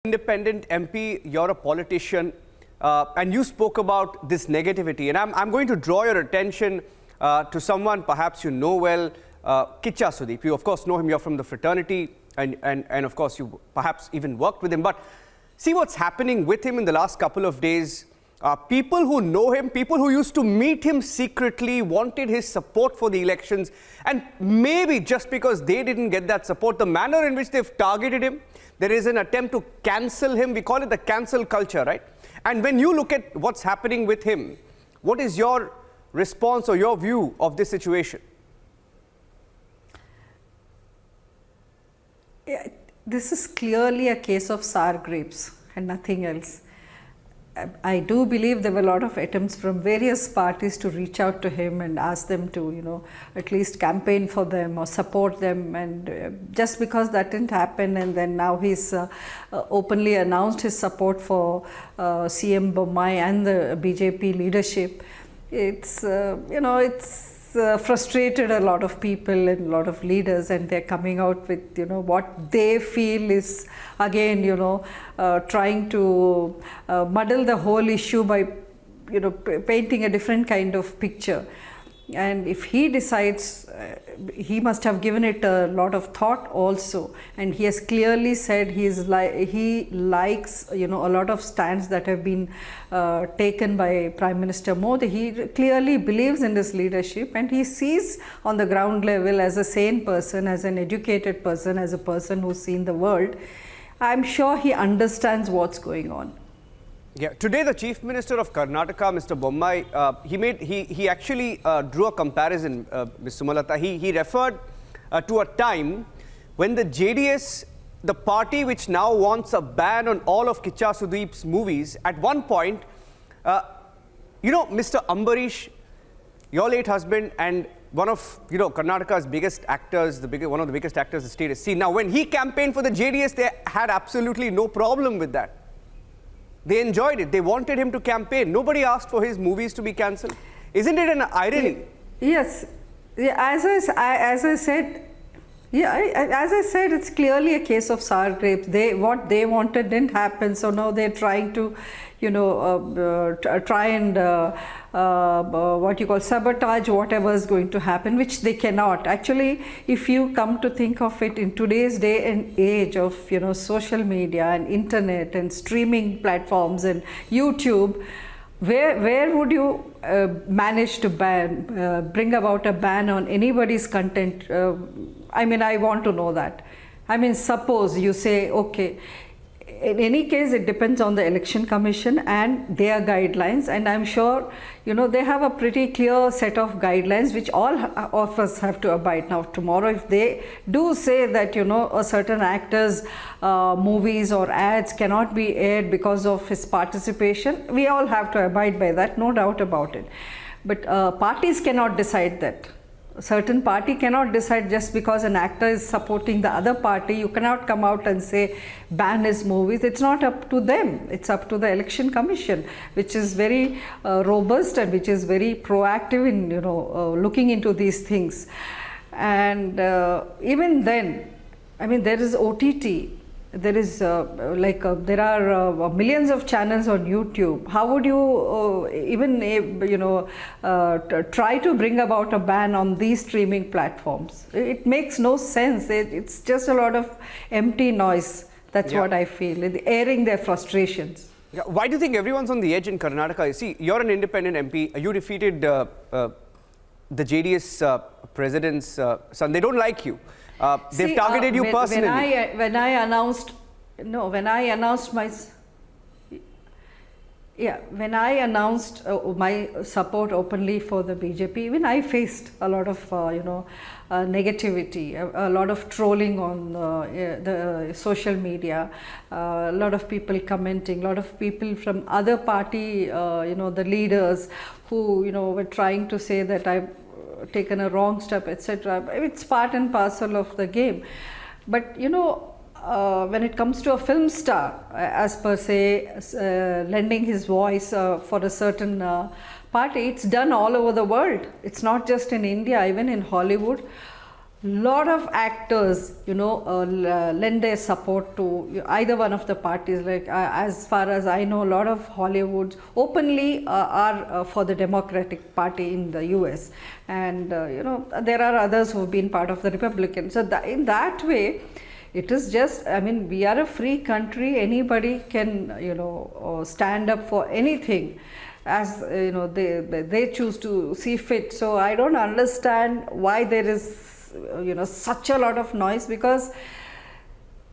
Independent MP, you're a politician, and you spoke about this negativity. And I'm going to draw your attention to someone perhaps you know well, Kichcha Sudeep. You, of course, know him. You're from the fraternity, and of course, you perhaps even worked with him. But see what's happening with him in the last couple of days. People who know him, people who used to meet him secretly, wanted his support for the elections. And maybe just because they didn't get that support, the manner in which they've targeted him, there is an attempt to cancel him. We call it the cancel culture, right? And when you look at what's happening with him, what is your response or your view of this situation? Yeah, this is clearly a case of sour grapes and nothing else. I do believe there were a lot of attempts from various parties to reach out to him and ask them to, at least campaign for them or support them. And just because that didn't happen, and then now he's openly announced his support for CM Bommai and the BJP leadership, it's, frustrated a lot of people and a lot of leaders, and they're coming out with what they feel is again trying to muddle the whole issue by painting a different kind of picture. And if he decides, he must have given it a lot of thought also, and he has clearly said he likes a lot of stands that have been taken by Prime Minister Modi. He clearly believes in his leadership, and he sees on the ground level as a sane person, as an educated person, as a person who's seen the world. I'm sure he understands what's going on. Yeah, today the Chief Minister of Karnataka, Mr. Bommai, he actually drew a comparison, Ms. Sumalatha. He referred to a time when the JDS, the party which now wants a ban on all of Kichcha Sudeep's movies, at one point, Mr. Ambareesh, your late husband, and one of Karnataka's biggest actors, one of the biggest actors the state has seen. Now, when he campaigned for the JDS, they had absolutely no problem with that. They enjoyed it. They wanted him to campaign. Nobody asked for his movies to be cancelled. Isn't it an irony? Yes. Yeah, as I said, it's clearly a case of sour grapes. What they wanted didn't happen, so now they're trying to, try and sabotage whatever is going to happen, which they cannot. Actually, if you come to think of it, in today's day and age of social media and internet and streaming platforms and YouTube, where would you manage to bring about a ban on anybody's content? I want to know that. Suppose you say, okay, in any case, it depends on the Election Commission and their guidelines, and I'm sure they have a pretty clear set of guidelines which all of us have to abide. Now tomorrow, if they do say that a certain actor's movies or ads cannot be aired because of his participation, we all have to abide by that, no doubt about it. But parties cannot decide that. A certain party cannot decide just because an actor is supporting the other party. You cannot come out and say ban his movies. It's not up to them. It's up to the Election Commission, which is very robust and which is very proactive in looking into these things. And even then, there is OTT. There is there are millions of channels on YouTube. How would you even try to bring about a ban on these streaming platforms? It makes no sense. It's just a lot of empty noise. That's what I feel, airing their frustrations. Yeah. Why do you think everyone's on the edge in Karnataka? You see, you're an independent MP. You defeated the JDS president's son. They don't like you. They've targeted you personally. When I announced my support openly for the BJP, even I faced a lot of negativity, a lot of trolling on the social media, a lot of people commenting, a lot of people from other party, the leaders who were trying to say that I've taken a wrong step, etc. It's part and parcel of the game. But when it comes to a film star, as per se, lending his voice for a certain party, it's done all over the world. It's not just in India, even in Hollywood. lot of actors, lend their support to either one of the parties. Like as far as I know, a lot of Hollywoods openly are for the Democratic Party in the US, and there are others who have been part of the Republican. So in that way, it is just, I mean, we are a free country. Anybody can stand up for anything as they choose to see fit. So I don't understand why there is such a lot of noise, because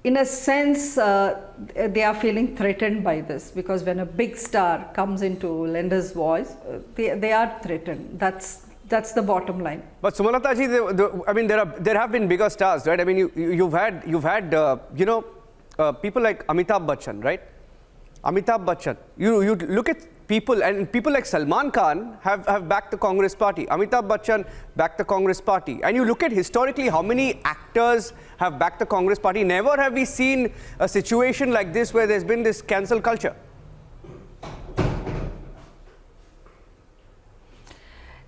in a sense they are feeling threatened by this, because when a big star comes into lender's voice, they are threatened. That's the bottom line. But Sumalatha ji, I mean, there have been bigger stars, right? I mean, you've had people like Amitabh Bachchan, right? Amitabh Bachchan. You look at people, and people like Salman Khan have backed the Congress party. Amitabh Bachchan backed the Congress party. And you look at historically how many actors have backed the Congress party. Never have we seen a situation like this where there's been this cancel culture.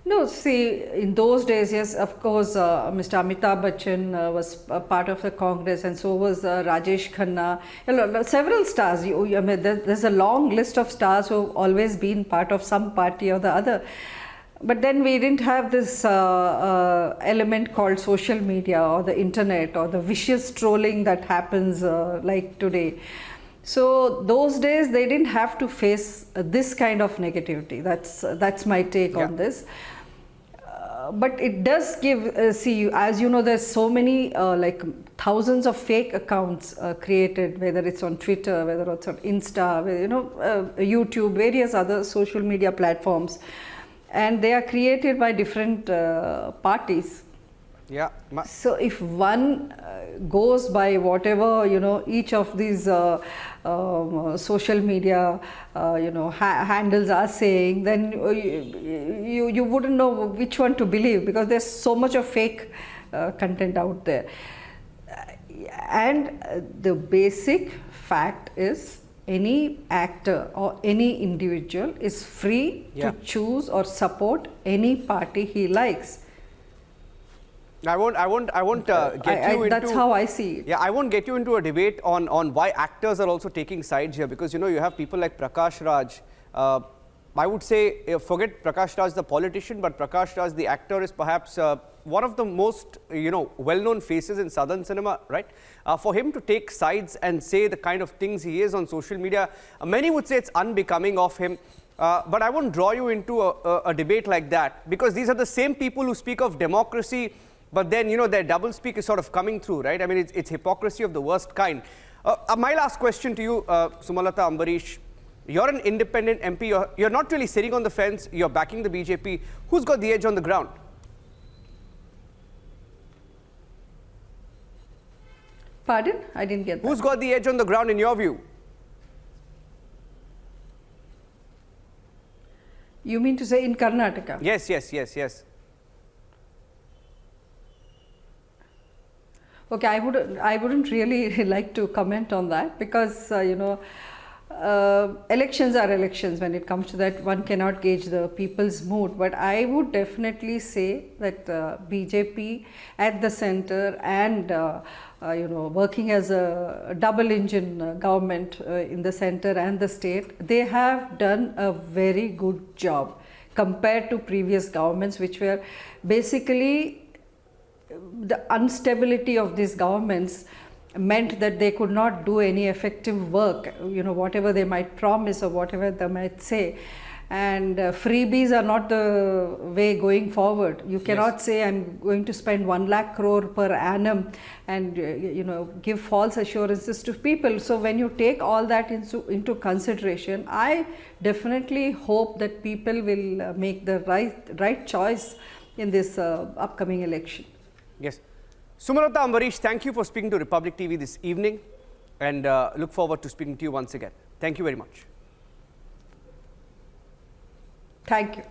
No, see, in those days, yes, of course, Mr. Amitabh Bachchan was a part of the Congress, and so was Rajesh Khanna. Several stars. I mean, there's a long list of stars who have always been part of some party or the other. But then we didn't have this element called social media or the internet or the vicious trolling that happens like today. So those days they didn't have to face this kind of negativity. That's my take on this. But it does give, see, as you know, there's so many like thousands of fake accounts created, whether it's on Twitter, whether it's on Insta, YouTube, various other social media platforms, and they are created by different parties. Yeah. So if one goes by whatever each of these social media handles are saying, then you wouldn't know which one to believe, because there's so much of fake content out there. And the basic fact is, any actor or any individual is free to choose or support any party he likes. I won't get you into... That's how I see it. Yeah, I won't get you into a debate on why actors are also taking sides here, because, you have people like Prakash Raj. I would say, forget Prakash Raj, the politician, but Prakash Raj, the actor, is perhaps one of the most, well-known faces in Southern cinema, right? For him to take sides and say the kind of things he is on social media, many would say it's unbecoming of him. But I won't draw you into a debate like that, because these are the same people who speak of democracy, but then, their doublespeak is sort of coming through, right? I mean, it's hypocrisy of the worst kind. My last question to you, Sumalatha Ambareesh, you're an independent MP. You're not really sitting on the fence. You're backing the BJP. Who's got the edge on the ground? Pardon? I didn't get that. Who's got the edge on the ground in your view? You mean to say in Karnataka? Yes. Okay, I wouldn't really like to comment on that, because elections are elections. When it comes to that, one cannot gauge the people's mood. But I would definitely say that BJP at the center and working as a double engine government in the center and the state, they have done a very good job compared to previous governments, which were basically, the instability of these governments meant that they could not do any effective work, whatever they might promise or whatever they might say. And freebies are not the way going forward. You cannot say, I'm going to spend 1 lakh crore per annum and give false assurances to people. So when you take all that into consideration, I definitely hope that people will make the right choice in this upcoming election. Yes. Sumalatha Ambareesh, thank you for speaking to Republic TV this evening, and look forward to speaking to you once again. Thank you very much. Thank you.